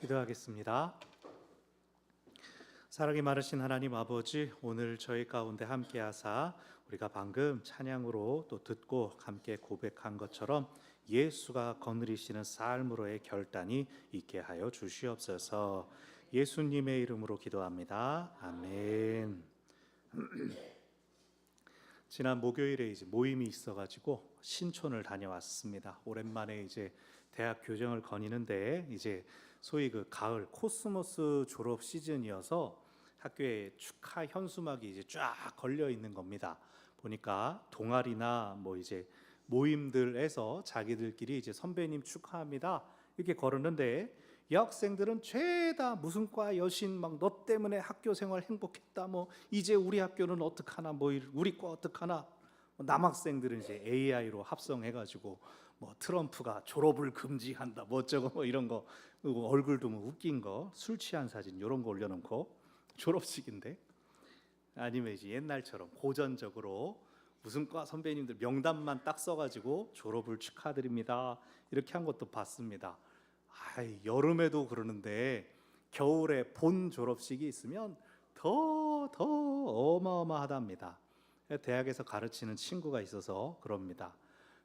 기도하겠습니다. 사랑이 많으신 하나님 아버지, 오늘 저희 가운데 함께 하사 우리가 방금 찬양으로 또 듣고 함께 고백한 것처럼 예수가 거느리시는 삶으로의 결단이 있게 하여 주시옵소서. 예수님의 이름으로 기도합니다. 아멘. 지난 목요일에 이제 모임이 있어가지고 신촌을 다녀왔습니다. 오랜만에 이제 대학 교정을 거니는데 이제 소위 그 가을 코스모스 졸업 시즌이어서 학교에 축하 현수막이 이제 쫙 걸려 있는 겁니다. 보니까 동아리나 뭐 이제 모임들에서 자기들끼리 이제 선배님 축하합니다 이렇게 걸었는데, 여학생들은 죄다 무슨 과 여신 막 너 때문에 학교 생활 행복했다, 뭐 이제 우리 학교는 어떡하나, 뭐 우리 과 어떡하나. 남학생들은 이제 AI로 합성해가지고 뭐 트럼프가 졸업을 금지한다, 뭐 어쩌고 뭐 이런 거, 그리고 얼굴도 뭐 웃긴 거, 술 취한 사진 이런 거 올려놓고 졸업식인데, 아니면 이제 옛날처럼 고전적으로 무슨 과 선배님들 명단만 딱 써가지고 졸업을 축하드립니다 이렇게 한 것도 봤습니다. 여름에도 그러는데 겨울에 본 졸업식이 있으면 더 어마어마하답니다. 대학에서 가르치는 친구가 있어서 그럽니다.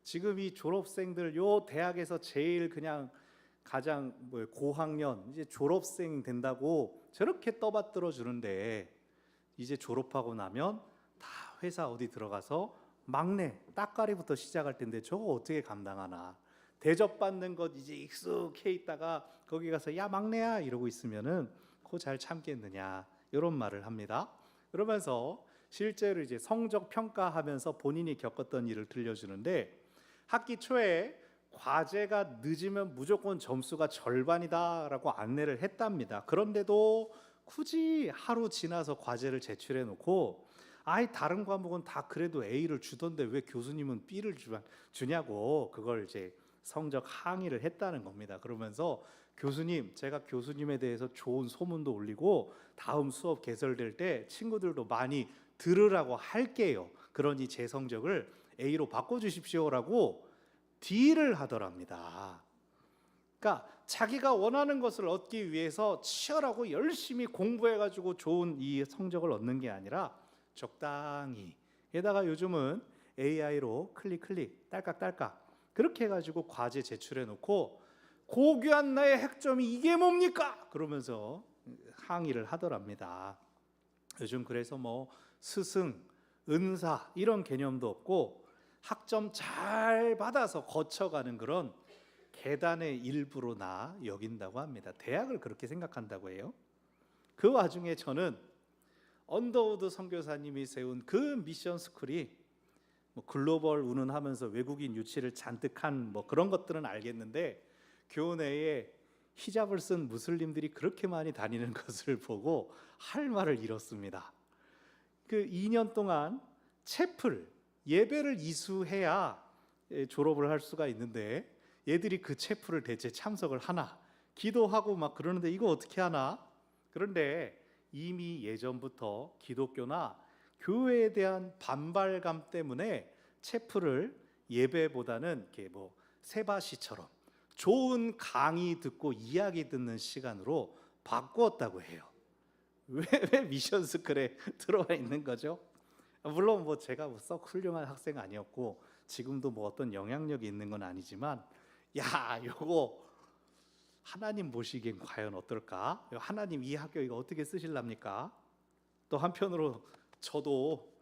지금 이 졸업생들, 요 대학에서 제일 그냥 가장 고학년 이제 졸업생 된다고 저렇게 떠받들어 주는데, 이제 졸업하고 나면 다 회사 어디 들어가서 막내 따까리부터 시작할 텐데 저거 어떻게 감당하나. 대접받는 것 이제 익숙해 있다가 거기 가서 야 막내야 이러고 있으면은 그거 잘 참겠느냐, 이런 말을 합니다. 그러면서 실제로 이제 성적 평가하면서 본인이 겪었던 일을 들려주는데, 학기 초에 과제가 늦으면 무조건 점수가 절반이다라고 안내를 했답니다. 그런데도 굳이 하루 지나서 과제를 제출해 놓고 다른 과목은 다 그래도 A를 주던데 왜 교수님은 B를 주냐고 그걸 이제 성적 항의를 했다는 겁니다. 그러면서 교수님, 제가 교수님에 대해서 좋은 소문도 올리고 다음 수업 개설될 때 친구들도 많이 들으라고 할게요. 그러니 제 성적을 A로 바꿔주십시오라고 딜을 하더랍니다. 그러니까 자기가 원하는 것을 얻기 위해서 치열하고 열심히 공부해가지고 좋은 이 성적을 얻는 게 아니라 적당히, 게다가 요즘은 AI로 클릭 딸깍 그렇게 해가지고 과제 제출해 놓고 고귀한 나의 학점이 이게 뭡니까? 그러면서 항의를 하더랍니다. 요즘 그래서 뭐 스승, 은사 이런 개념도 없고 학점 잘 받아서 거쳐가는 그런 계단의 일부로나 여긴다고 합니다. 대학을 그렇게 생각한다고 해요. 그 와중에 저는 언더우드 선교사님이 세운 그 미션 스쿨이 뭐 글로벌 운운하면서 외국인 유치를 잔뜩 한 뭐 그런 것들은 알겠는데, 교내에 히잡을 쓴 무슬림들이 그렇게 많이 다니는 것을 보고 할 말을 잃었습니다. 그 2년 동안 채플, 예배를 이수해야 졸업을 할 수가 있는데 얘들이 그 채플을 대체 참석을 하나, 기도하고 막 그러는데 이거 어떻게 하나. 그런데 이미 예전부터 기독교나 교회에 대한 반발감 때문에 채플을 예배보다는 이렇게 뭐 세바시처럼 좋은 강의 듣고 이야기 듣는 시간으로 바꾸었다고 해요. 왜 미션 스쿨에 들어와 있는 거죠? 물론 뭐 제가 썩 훌륭한 학생 아니었고 지금도 뭐 어떤 영향력이 있는 건 아니지만, 요거 하나님 보시기엔 과연 어떨까? 하나님 이 학교 이거 어떻게 쓰실랍니까? 또 한편으로 저도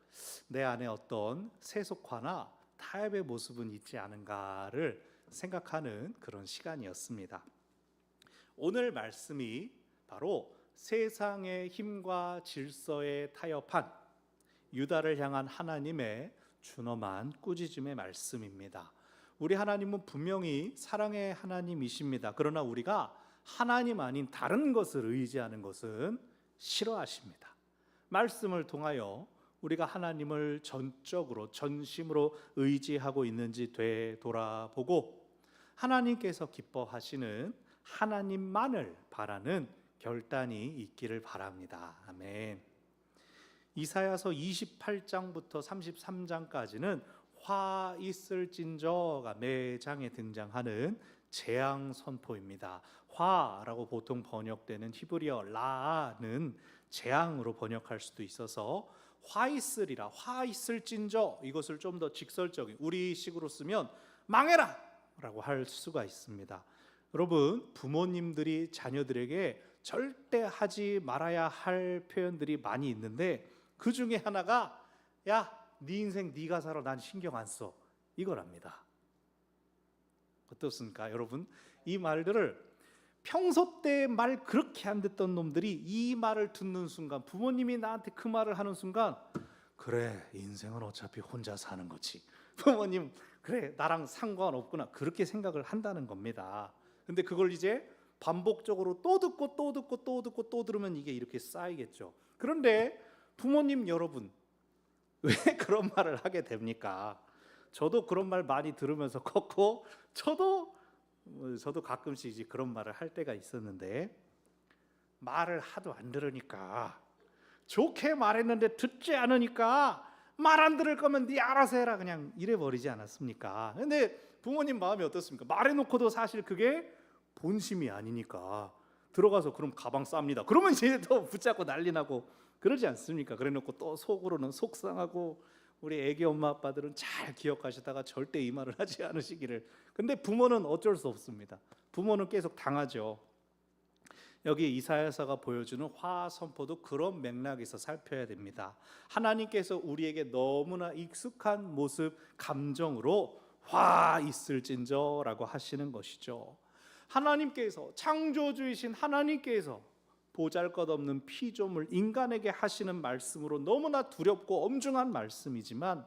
내 안에 어떤 세속화나 타협의 모습은 있지 않은가를 생각하는 그런 시간이었습니다. 오늘 말씀이 바로 세상의 힘과 질서에 타협한 유다를 향한 하나님의 준엄한 꾸짖음의 말씀입니다. 우리 하나님은 분명히 사랑의 하나님이십니다. 그러나 우리가 하나님 아닌 다른 것을 의지하는 것은 싫어하십니다. 말씀을 통하여 우리가 하나님을 전적으로 전심으로 의지하고 있는지 되돌아보고 하나님께서 기뻐하시는 하나님만을 바라는 결단이 있기를 바랍니다. 아멘. 이사야서 28장부터 33장까지는 화 있을진저가 매 장에 등장하는 재앙 선포입니다. 화라고 보통 번역되는 히브리어 라는 재앙으로 번역할 수도 있어서 화 있으리라, 화 있을진저, 이것을 좀 더 직설적인 우리식으로 쓰면 망해라 라고 할 수가 있습니다. 여러분, 부모님들이 자녀들에게 절대 하지 말아야 할 표현들이 많이 있는데 그 중에 하나가 야, 네 인생 네가 살아, 난 신경 안 써, 이거랍니다. 어떻습니까 여러분? 이 말들을 평소 때 말 그렇게 안 듣던 놈들이 이 말을 듣는 순간, 부모님이 나한테 그 말을 하는 순간, 그래, 인생은 어차피 혼자 사는 거지, 부모님 그래 나랑 상관없구나, 그렇게 생각을 한다는 겁니다. 근데 그걸 이제 반복적으로 또 듣고 또 듣고 또 듣고 또 들으면 이게 이렇게 쌓이겠죠. 그런데 부모님 여러분, 왜 그런 말을 하게 됩니까? 저도 그런 말 많이 들으면서 컸고, 저도 가끔씩 이제 그런 말을 할 때가 있었는데, 말을 하도 안 들으니까, 좋게 말했는데 듣지 않으니까 말 안 들을 거면 네 알아서 해라, 그냥 이래 버리지 않았습니까? 근데 부모님 마음이 어떻습니까? 말해놓고도 사실 그게 본심이 아니니까 들어가서 그럼 가방 쌉니다, 그러면 이제 또 붙잡고 난리 나고 그러지 않습니까? 그래놓고 또 속으로는 속상하고, 우리 애기 엄마 아빠들은 잘 기억하시다가 절대 이 말을 하지 않으시기를. 근데 부모는 어쩔 수 없습니다. 부모는 계속 당하죠. 여기 이사야서가 보여주는 화 선포도 그런 맥락에서 살펴야 됩니다. 하나님께서 우리에게 너무나 익숙한 모습, 감정으로 화 있을진저라고 하시는 것이죠. 하나님께서, 창조주이신 하나님께서 보잘것없는 피조물 인간에게 하시는 말씀으로 너무나 두렵고 엄중한 말씀이지만,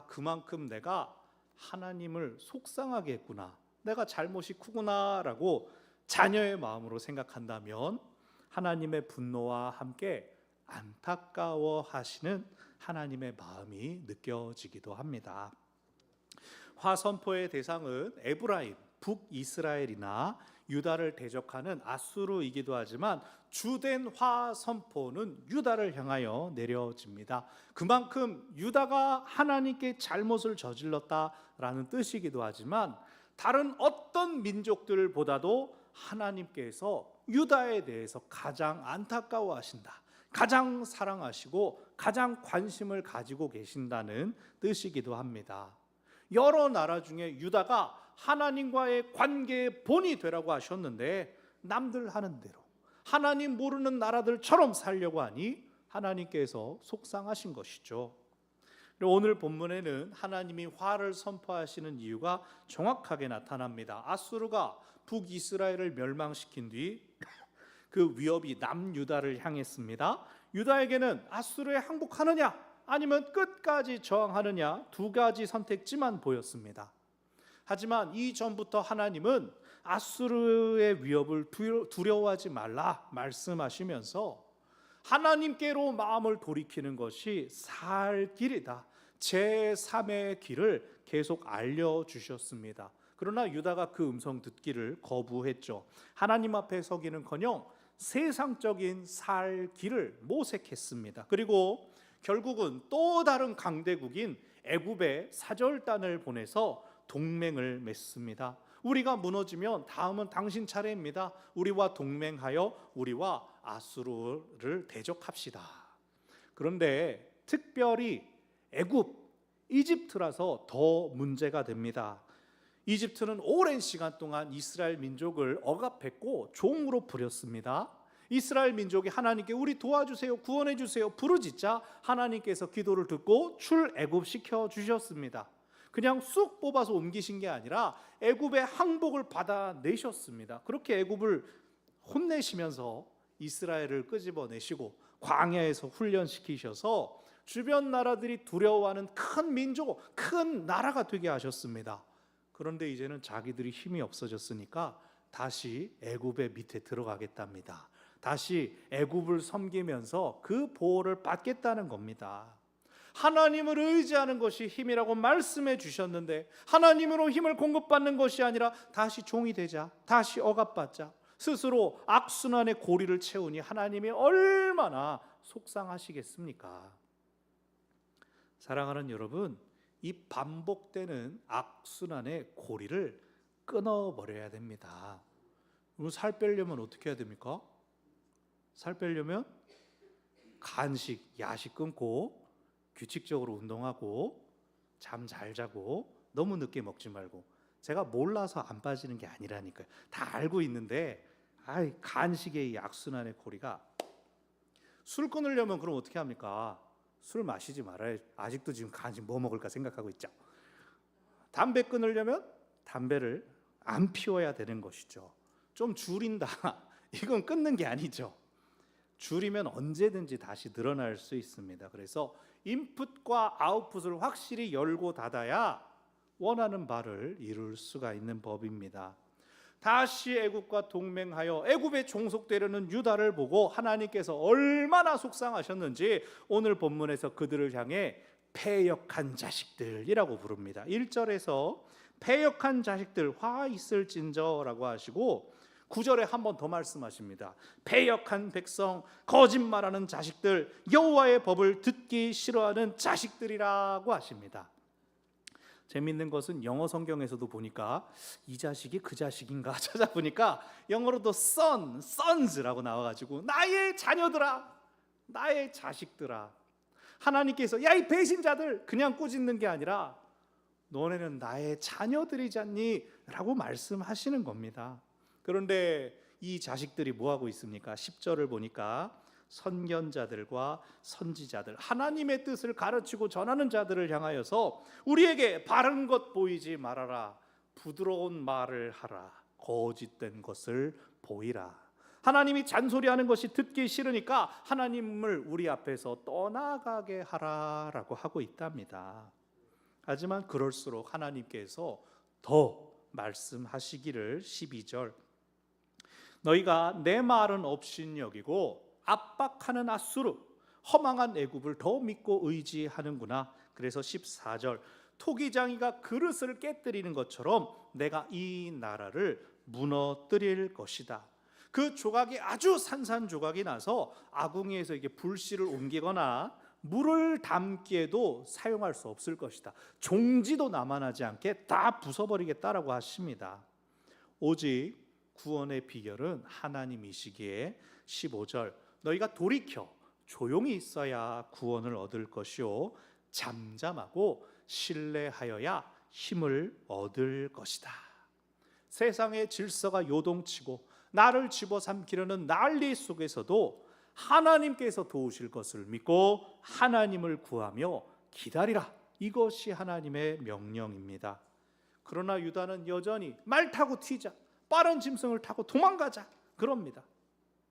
그만큼 내가 하나님을 속상하게 했구나, 내가 잘못이 크구나 라고 자녀의 마음으로 생각한다면 하나님의 분노와 함께 안타까워 하시는 하나님의 마음이 느껴지기도 합니다. 화 선포의 대상은 에브라임, 북이스라엘이나 유다를 대적하는 아수르이기도 하지만, 주된 화 선포는 유다를 향하여 내려집니다. 그만큼 유다가 하나님께 잘못을 저질렀다라는 뜻이기도 하지만, 다른 어떤 민족들보다도 하나님께서 유다에 대해서 가장 안타까워하신다, 가장 사랑하시고 가장 관심을 가지고 계신다는 뜻이기도 합니다. 여러 나라 중에 유다가 하나님과의 관계의 본이 되라고 하셨는데, 남들 하는 대로 하나님 모르는 나라들처럼 살려고 하니 하나님께서 속상하신 것이죠. 오늘 본문에는 하나님이 화를 선포하시는 이유가 정확하게 나타납니다. 아수르가 북이스라엘을 멸망시킨 뒤 그 위협이 남유다를 향했습니다. 유다에게는 아수르에 항복하느냐 아니면 끝까지 저항하느냐, 두 가지 선택지만 보였습니다. 하지만 이전부터 하나님은 아수르의 위협을 두려워하지 말라 말씀하시면서 하나님께로 마음을 돌이키는 것이 살 길이다, 제3의 길을 계속 알려주셨습니다. 그러나 유다가 그 음성 듣기를 거부했죠. 하나님 앞에 서기는커녕 세상적인 살 길을 모색했습니다. 그리고 결국은 또 다른 강대국인 애굽에 사절단을 보내서 동맹을 맺습니다. 우리가 무너지면 다음은 당신 차례입니다. 우리와 동맹하여 우리와 아수르를 대적합시다. 그런데 특별히 애굽, 이집트라서 더 문제가 됩니다. 이집트는 오랜 시간 동안 이스라엘 민족을 억압했고 종으로 부렸습니다. 이스라엘 민족이 하나님께 우리 도와주세요, 구원해 주세요 부르짖자 하나님께서 기도를 듣고 출애굽시켜 주셨습니다. 그냥 쑥 뽑아서 옮기신 게 아니라 애굽의 항복을 받아내셨습니다. 그렇게 애굽을 혼내시면서 이스라엘을 끄집어내시고 광야에서 훈련시키셔서 주변 나라들이 두려워하는 큰 민족, 큰 나라가 되게 하셨습니다. 그런데 이제는 자기들이 힘이 없어졌으니까 다시 애굽의 밑에 들어가겠답니다. 다시 애굽을 섬기면서 그 보호를 받겠다는 겁니다. 하나님을 의지하는 것이 힘이라고 말씀해 주셨는데, 하나님으로 힘을 공급받는 것이 아니라 다시 종이 되자, 다시 억압받자, 스스로 악순환의 고리를 채우니 하나님이 얼마나 속상하시겠습니까? 사랑하는 여러분, 이 반복되는 악순환의 고리를 끊어버려야 됩니다. 그럼 살 빼려면 어떻게 해야 됩니까? 살 빼려면 간식, 야식 끊고 규칙적으로 운동하고 잠 잘 자고 너무 늦게 먹지 말고. 제가 몰라서 안 빠지는 게 아니라니까요. 다 알고 있는데 간식의 이 악순환의 고리가. 술 끊으려면 그럼 어떻게 합니까? 술 마시지 말아요. 아직도 지금 간식 뭐 먹을까 생각하고 있죠. 담배 끊으려면 담배를 안 피워야 되는 것이죠. 좀 줄인다. 이건 끊는 게 아니죠. 줄이면 언제든지 다시 늘어날 수 있습니다. 그래서 인풋과 아웃풋을 확실히 열고 닫아야 원하는 바를 이룰 수가 있는 법입니다. 다시 애굽과 동맹하여 애굽에 종속되려는 유다를 보고 하나님께서 얼마나 속상하셨는지 오늘 본문에서 그들을 향해 패역한 자식들이라고 부릅니다. 1절에서 패역한 자식들 화 있을진저라고 하시고 9절에 한 번 더 말씀하십니다. 패역한 백성, 거짓말하는 자식들, 여호와의 법을 듣기 싫어하는 자식들이라고 하십니다. 재미있는 것은 영어 성경에서도 보니까 이 자식이 그 자식인가 찾아보니까 영어로도 son, sons라고 나와가지고 나의 자녀들아, 나의 자식들아. 하나님께서 야 이 배신자들 그냥 꾸짖는 게 아니라 너네는 나의 자녀들이지 않니? 라고 말씀하시는 겁니다. 그런데 이 자식들이 뭐하고 있습니까? 10절을 보니까 선견자들과 선지자들, 하나님의 뜻을 가르치고 전하는 자들을 향하여서 우리에게 바른 것 보이지 말아라, 부드러운 말을 하라, 거짓된 것을 보이라. 하나님이 잔소리하는 것이 듣기 싫으니까 하나님을 우리 앞에서 떠나가게 하라라고 하고 있답니다. 하지만 그럴수록 하나님께서 더 말씀하시기를 12절 너희가 내 말은 업신여기고 압박하는 앗수르 허망한 애굽을 더 믿고 의지하는구나. 그래서 14절 토기장이가 그릇을 깨뜨리는 것처럼 내가 이 나라를 무너뜨릴 것이다. 그 조각이 아주 산산조각이 나서 아궁이에서 이게 불씨를 옮기거나 물을 담기에도 사용할 수 없을 것이다. 종지도 남아나지 않게 다 부숴버리겠다라고 하십니다. 오직 구원의 비결은 하나님이시기에 15절 너희가 돌이켜 조용히 있어야 구원을 얻을 것이요 잠잠하고 신뢰하여야 힘을 얻을 것이다. 세상의 질서가 요동치고 나를 집어삼키려는 난리 속에서도 하나님께서 도우실 것을 믿고 하나님을 구하며 기다리라. 이것이 하나님의 명령입니다. 그러나 유다는 여전히 말 타고 튀자, 빠른 짐승을 타고 도망가자 그럽니다.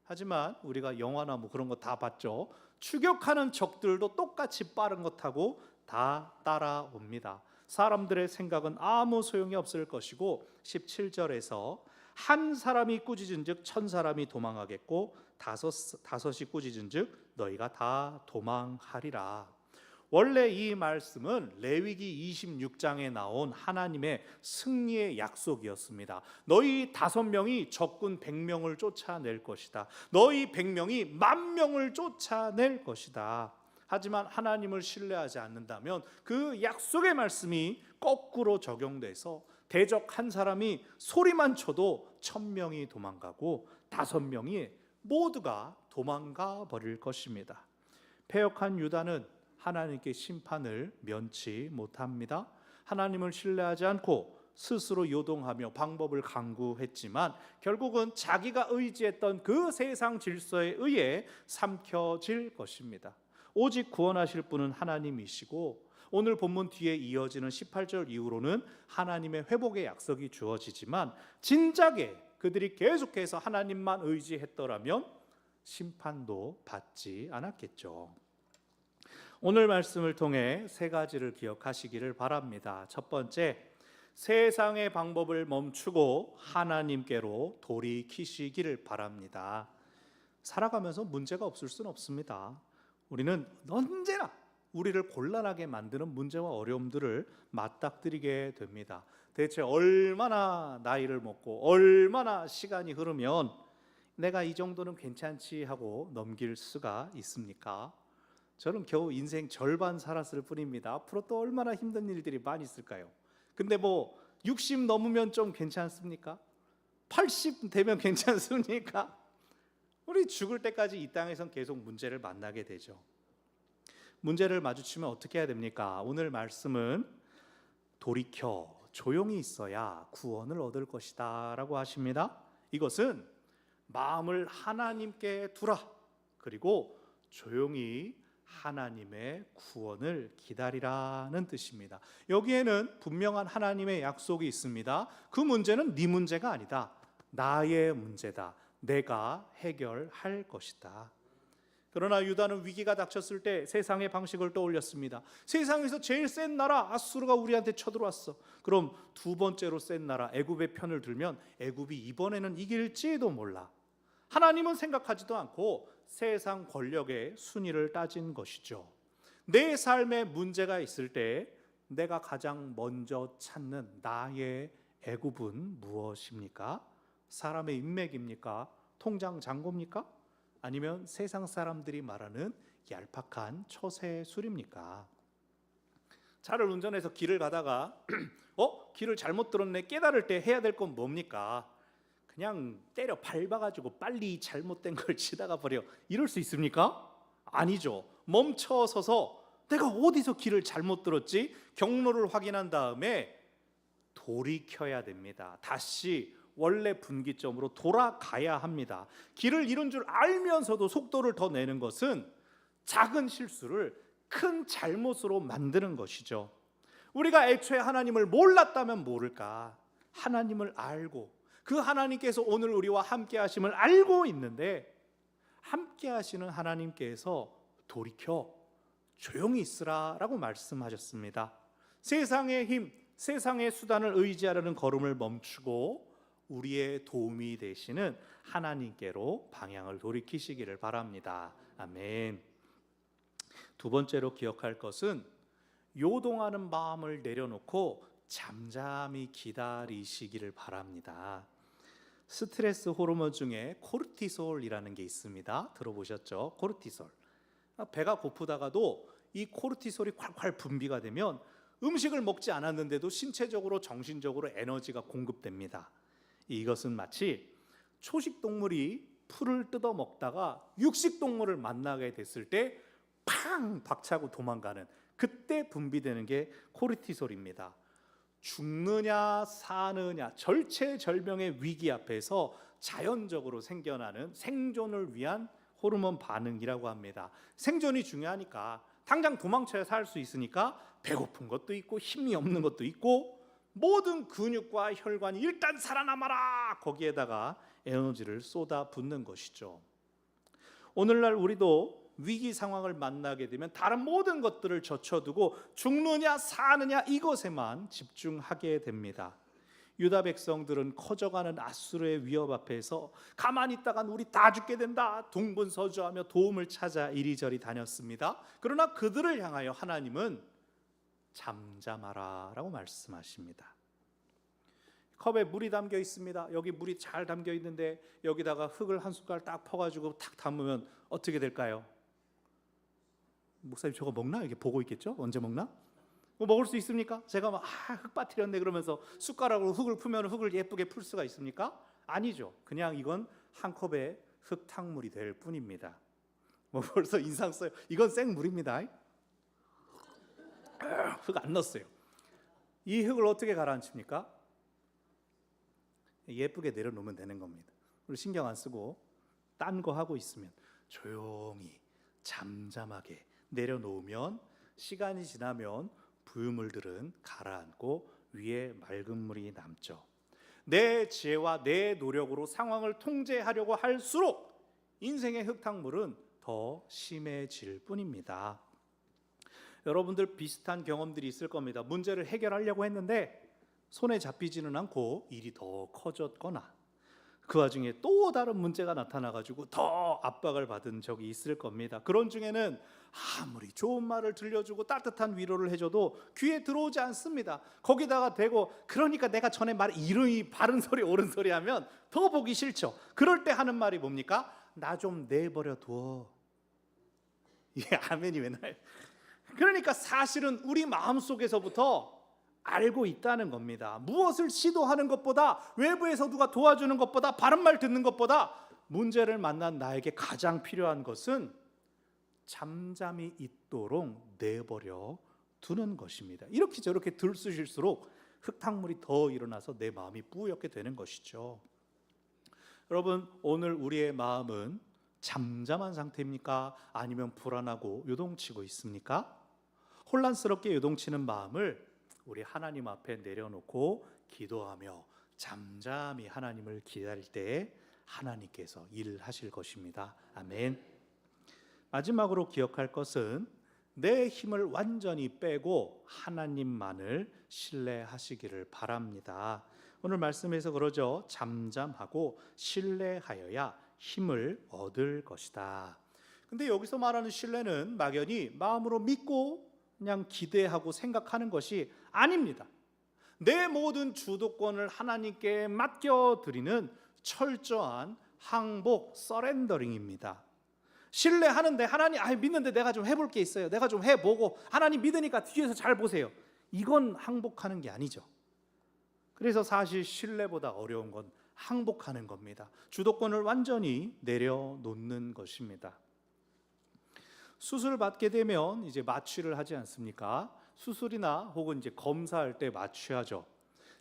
하지만 우리가 영화나 뭐 그런 거 다 봤죠. 추격하는 적들도 똑같이 빠른 것 타고 다 따라옵니다. 사람들의 생각은 아무 소용이 없을 것이고 17절에서 한 사람이 꾸짖은즉 1000사람이 도망하겠고 다섯이 꾸짖은즉 너희가 다 도망하리라. 원래 이 말씀은 레위기 26장에 나온 하나님의 승리의 약속이었습니다. 너희 5명이 적군 100명을 쫓아낼 것이다. 너희 100명이 10,000명을 쫓아낼 것이다. 하지만 하나님을 신뢰하지 않는다면 그 약속의 말씀이 거꾸로 적용돼서 대적 한 사람이 소리만 쳐도 1000명이 도망가고 5명이 모두가 도망가 버릴 것입니다. 패역한 유다는 하나님께 심판을 면치 못합니다. 하나님을 신뢰하지 않고 스스로 요동하며 방법을 강구했지만 결국은 자기가 의지했던 그 세상 질서에 의해 삼켜질 것입니다. 오직 구원하실 분은 하나님이시고 오늘 본문 뒤에 이어지는 18절 이후로는 하나님의 회복의 약속이 주어지지만 진작에 그들이 계속해서 하나님만 의지했더라면 심판도 받지 않았겠죠. 오늘 말씀을 통해 3가지를 기억하시기를 바랍니다. 첫 번째, 세상의 방법을 멈추고 하나님께로 돌이키시기를 바랍니다. 살아가면서 문제가 없을 수는 없습니다. 우리는 언제나 우리를 곤란하게 만드는 문제와 어려움들을 맞닥뜨리게 됩니다. 대체 얼마나 나이를 먹고 얼마나 시간이 흐르면 내가 이 정도는 괜찮지 하고 넘길 수가 있습니까? 저는 겨우 인생 절반 살았을 뿐입니다. 앞으로 또 얼마나 힘든 일들이 많이 있을까요? 근데 뭐 60 넘으면 좀 괜찮습니까? 80 되면 괜찮습니까? 우리 죽을 때까지 이 땅에선 계속 문제를 만나게 되죠. 문제를 마주치면 어떻게 해야 됩니까? 오늘 말씀은 돌이켜 조용히 있어야 구원을 얻을 것이다 라고 하십니다. 이것은 마음을 하나님께 두라, 그리고 조용히 하나님의 구원을 기다리라는 뜻입니다. 여기에는 분명한 하나님의 약속이 있습니다. 그 문제는 네 문제가 아니다. 나의 문제다. 내가 해결할 것이다. 그러나 유다는 위기가 닥쳤을 때 세상의 방식을 떠올렸습니다. 세상에서 제일 센 나라 아수르가 우리한테 쳐들어왔어. 그럼 두 번째로 센 나라 애굽의 편을 들면 애굽이 이번에는 이길지도 몰라. 하나님은 생각하지도 않고 세상 권력의 순위를 따진 것이죠. 내 삶에 문제가 있을 때 내가 가장 먼저 찾는 나의 애굽은 무엇입니까? 사람의 인맥입니까? 통장 잔고입니까? 아니면 세상 사람들이 말하는 얄팍한 처세술입니까? 차를 운전해서 길을 가다가 길을 잘못 들었네 깨달을 때 해야 될 건 뭡니까? 그냥 때려 밟아가지고 빨리 잘못된 걸 지나가 버려, 이럴 수 있습니까? 아니죠. 멈춰서서 내가 어디서 길을 잘못 들었지? 경로를 확인한 다음에 돌이켜야 됩니다. 다시 원래 분기점으로 돌아가야 합니다. 길을 잃은 줄 알면서도 속도를 더 내는 것은 작은 실수를 큰 잘못으로 만드는 것이죠. 우리가 애초에 하나님을 몰랐다면 모를까, 하나님을 알고 그 하나님께서 오늘 우리와 함께 하심을 알고 있는데, 함께 하시는 하나님께서 돌이켜 조용히 있으라 라고 말씀하셨습니다. 세상의 힘, 세상의 수단을 의지하려는 걸음을 멈추고 우리의 도움이 되시는 하나님께로 방향을 돌이키시기를 바랍니다. 아멘. 두 번째로 기억할 것은 요동하는 마음을 내려놓고 잠잠히 기다리시기를 바랍니다. 스트레스 호르몬 중에 코르티솔이라는 게 있습니다. 들어보셨죠? 코르티솔. 배가 고프다가도 이 코르티솔이 콸콸 분비가 되면 음식을 먹지 않았는데도 신체적으로 정신적으로 에너지가 공급됩니다. 이것은 마치 초식 동물이 풀을 뜯어 먹다가 육식 동물을 만나게 됐을 때 팡 박차고 도망가는, 그때 분비되는 게 코르티솔입니다. 죽느냐 사느냐 절체절명의 위기 앞에서 자연적으로 생겨나는 생존을 위한 호르몬 반응이라고 합니다. 생존이 중요하니까 당장 도망쳐야 살 수 있으니까 배고픈 것도 있고 힘이 없는 것도 있고 모든 근육과 혈관이 일단 살아남아라, 거기에다가 에너지를 쏟아붓는 것이죠. 오늘날 우리도 위기 상황을 만나게 되면 다른 모든 것들을 젖혀두고 죽느냐 사느냐 이것에만 집중하게 됩니다. 유다 백성들은 커져가는 아수르의 위협 앞에서 가만히 있다간 우리 다 죽게 된다 동분서주하며 도움을 찾아 이리저리 다녔습니다. 그러나 그들을 향하여 하나님은 잠잠하라 라고 말씀하십니다. 컵에 물이 담겨 있습니다. 여기 물이 잘 담겨 있는데 여기다가 흙을 한 숟갈 딱 퍼가지고 탁 담으면 어떻게 될까요? 목사님 저거 먹나? 이렇게 보고 있겠죠? 언제 먹나? 먹을 수 있습니까? 제가 막 흙 빠뜨렸네 그러면서 숟가락으로 흙을 풀면 흙을 예쁘게 풀 수가 있습니까? 아니죠. 그냥 이건 한 컵의 흙탕물이 될 뿐입니다. 벌써 인상 써요. 이건 생물입니다. 흙 안 넣었어요. 이 흙을 어떻게 가라앉힙니까? 예쁘게 내려놓으면 되는 겁니다. 우리 신경 안 쓰고 딴 거 하고 있으면 조용히 잠잠하게 내려놓으면 시간이 지나면 부유물들은 가라앉고 위에 맑은 물이 남죠. 내 지혜와 내 노력으로 상황을 통제하려고 할수록 인생의 흙탕물은 더 심해질 뿐입니다. 여러분들 비슷한 경험들이 있을 겁니다. 문제를 해결하려고 했는데 손에 잡히지는 않고 일이 더 커졌거나 그 와중에 또 다른 문제가 나타나가지고 더 압박을 받은 적이 있을 겁니다. 그런 중에는 아무리 좋은 말을 들려주고 따뜻한 위로를 해줘도 귀에 들어오지 않습니다. 거기다가 대고 그러니까 내가 전에 말 이름이 바른 소리 옳은 소리 하면 더 보기 싫죠. 그럴 때 하는 말이 뭡니까? 나 좀 내버려 둬. 예, 아멘이 왜 나요? 그러니까 사실은 우리 마음속에서부터 알고 있다는 겁니다. 무엇을 시도하는 것보다, 외부에서 누가 도와주는 것보다, 바른 말 듣는 것보다 문제를 만난 나에게 가장 필요한 것은 잠잠히 있도록 내버려 두는 것입니다. 이렇게 저렇게 들쑤실수록 흙탕물이 더 일어나서 내 마음이 뿌옇게 되는 것이죠. 여러분, 오늘 우리의 마음은 잠잠한 상태입니까? 아니면 불안하고 요동치고 있습니까? 혼란스럽게 요동치는 마음을 우리 하나님 앞에 내려놓고 기도하며 잠잠히 하나님을 기다릴 때 하나님께서 일하실 것입니다. 아멘. 마지막으로 기억할 것은 내 힘을 완전히 빼고 하나님만을 신뢰하시기를 바랍니다. 오늘 말씀에서 그러죠. 잠잠하고 신뢰하여야 힘을 얻을 것이다. 근데 여기서 말하는 신뢰는 막연히 마음으로 믿고 그냥 기대하고 생각하는 것이 아닙니다. 내 모든 주도권을 하나님께 맡겨드리는 철저한 항복, 서렌더링입니다. 신뢰하는데 하나님 믿는데 내가 좀 해볼 게 있어요. 내가 좀 해보고 하나님 믿으니까 뒤에서 잘 보세요. 이건 항복하는 게 아니죠. 그래서 사실 신뢰보다 어려운 건 항복하는 겁니다. 주도권을 완전히 내려놓는 것입니다. 수술 받게 되면 이제 마취를 하지 않습니까? 수술이나 혹은 이제 검사할 때 마취하죠.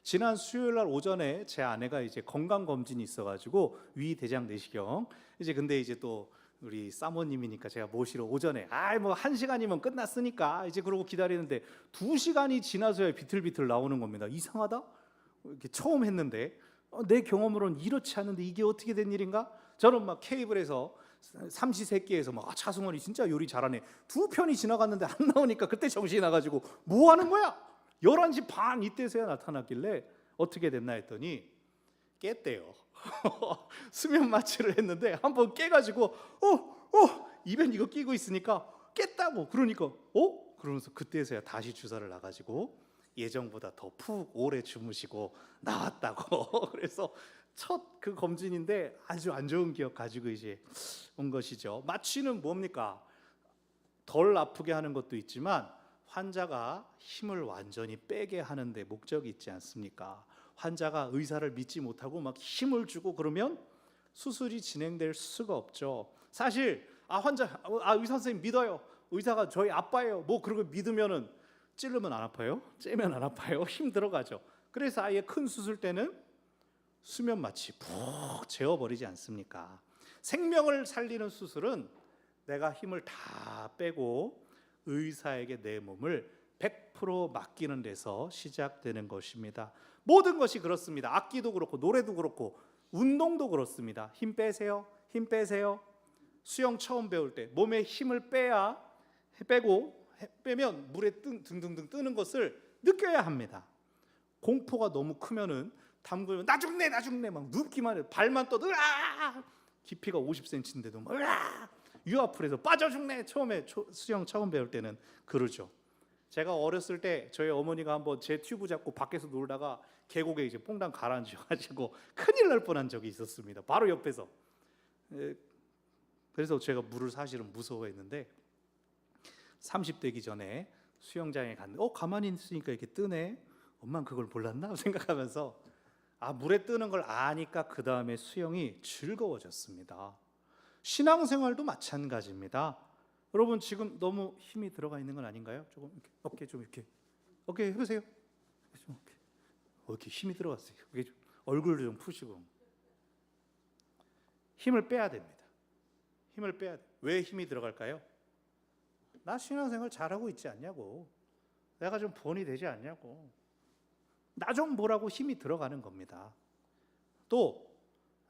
지난 수요일 날 오전에 제 아내가 이제 건강 검진이 있어가지고 위 대장 내시경 근데 이제 또 우리 사모님이니까 제가 모시러 오전에 뭐 1시간이면 끝났으니까 이제 그러고 기다리는데 2시간이 지나서야 비틀비틀 나오는 겁니다. 이상하다? 이렇게 처음 했는데 내 경험으로는 이렇지 않은데 이게 어떻게 된 일인가? 저는 막 케이블에서 삼시세끼에서 막 차승원이 진짜 요리 잘하네. 2편이 지나갔는데 안 나오니까 그때 정신이 나가지고 뭐 하는 거야? 11시 반 이때서야 나타났길래 어떻게 됐나 했더니 깼대요. 수면 마취를 했는데 한번 깨가지고 입엔 이거 끼고 있으니까 깼다고. 그러니까 그러면서 그때서야 다시 주사를 놔가지고 예정보다 더 푹 오래 주무시고 나왔다고. 그래서 첫 그 검진인데 아주 안 좋은 기억 가지고 이제 온 것이죠. 마취는 뭡니까? 덜 아프게 하는 것도 있지만 환자가 힘을 완전히 빼게 하는 데 목적이 있지 않습니까? 환자가 의사를 믿지 못하고 막 힘을 주고 그러면 수술이 진행될 수가 없죠. 사실 환자 의사 선생님 믿어요. 의사가 저희 아빠예요. 뭐 그러고 믿으면은 찌르면 안 아파요? 째면 안 아파요? 힘 들어가죠. 그래서 아예 큰 수술 때는 수면 마취 푹 재워버리지 않습니까? 생명을 살리는 수술은 내가 힘을 다 빼고 의사에게 내 몸을 100% 맡기는 데서 시작되는 것입니다. 모든 것이 그렇습니다. 악기도 그렇고 노래도 그렇고 운동도 그렇습니다. 힘 빼세요. 힘 빼세요. 수영 처음 배울 때 몸에 힘을 빼면 물에 등등등 뜨는 것을 느껴야 합니다. 공포가 너무 크면은 담그면 나 죽네 막 눕기만 해요. 발만 떠도 깊이가 50cm인데도 막 유아풀에서 빠져 죽네. 처음에 수영 처음 배울 때는 그러죠. 제가 어렸을 때 저희 어머니가 한번 제 튜브 잡고 밖에서 놀다가 계곡에 이제 퐁당 가라앉혀가지고 큰일 날 뻔한 적이 있었습니다. 바로 옆에서. 그래서 제가 물을 사실은 무서워했는데 30대기 전에 수영장에 갔는데 가만히 있으니까 이렇게 뜨네. 엄마는 그걸 몰랐나 생각하면서 물에 뜨는 걸 아니까 그 다음에 수영이 즐거워졌습니다. 신앙생활도 마찬가지입니다. 여러분 지금 너무 힘이 들어가 있는 건 아닌가요? 조금 이렇게, 어깨 좀 이렇게 어깨 해보세요. 이렇게 힘이 들어갔어요. 얼굴도 좀 푸시고 힘을 빼야 됩니다. 힘을 빼야 돼. 왜 힘이 들어갈까요? 나 신앙생활 잘하고 있지 않냐고. 내가 좀 본이 되지 않냐고. 나 좀 보라고 힘이 들어가는 겁니다. 또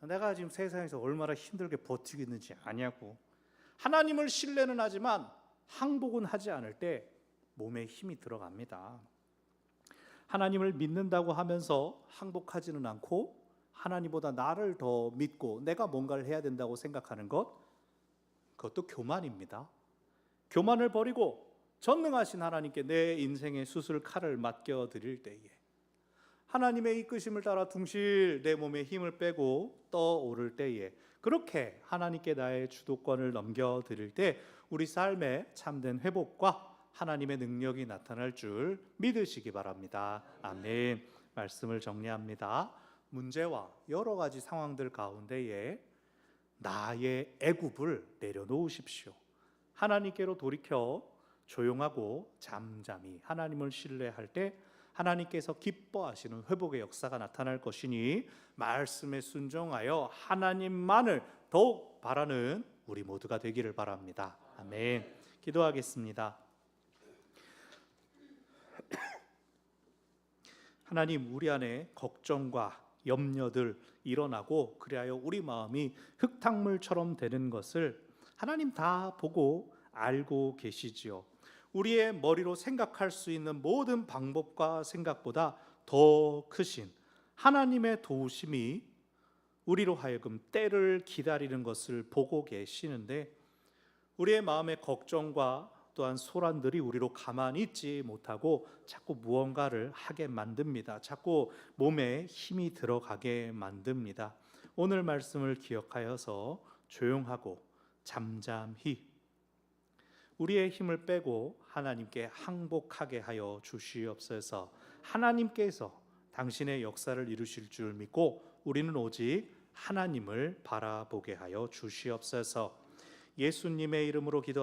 내가 지금 세상에서 얼마나 힘들게 버티고 있는지 아냐고. 하나님을 신뢰는 하지만 항복은 하지 않을 때 몸에 힘이 들어갑니다. 하나님을 믿는다고 하면서 항복하지는 않고 하나님보다 나를 더 믿고 내가 뭔가를 해야 된다고 생각하는 그것도 교만입니다. 교만을 버리고 전능하신 하나님께 내 인생의 수술 칼을 맡겨드릴 때에 하나님의 이끄심을 따라 둥실 내 몸에 힘을 빼고 떠오를 때에 그렇게 하나님께 나의 주도권을 넘겨드릴 때 우리 삶에 참된 회복과 하나님의 능력이 나타날 줄 믿으시기 바랍니다. 아멘. 말씀을 정리합니다. 문제와 여러 가지 상황들 가운데에 나의 애굽을 내려놓으십시오. 하나님께로 돌이켜 조용하고 잠잠히 하나님을 신뢰할 때 하나님께서 기뻐하시는 회복의 역사가 나타날 것이니 말씀에 순종하여 하나님만을 더욱 바라는 우리 모두가 되기를 바랍니다. 아멘. 기도하겠습니다. 하나님, 우리 안에 걱정과 염려들 일어나고 그리하여 우리 마음이 흙탕물처럼 되는 것을 하나님 다 보고 알고 계시지요. 우리의 머리로 생각할 수 있는 모든 방법과 생각보다 더 크신 하나님의 도우심이 우리로 하여금 때를 기다리는 것을 보고 계시는데 우리의 마음의 걱정과 또한 소란들이 우리로 가만히 있지 못하고 자꾸 무언가를 하게 만듭니다. 자꾸 몸에 힘이 들어가게 만듭니다. 오늘 말씀을 기억하여서 조용하고 잠잠히 우리의 힘을 빼고 하나님께 항복하게 하여 주시옵소서. 하나님께서 당신의 역사를 이루실 줄 믿고 우리는 오직 하나님을 바라보게 하여 주시옵소서. 예수님의 이름으로 기도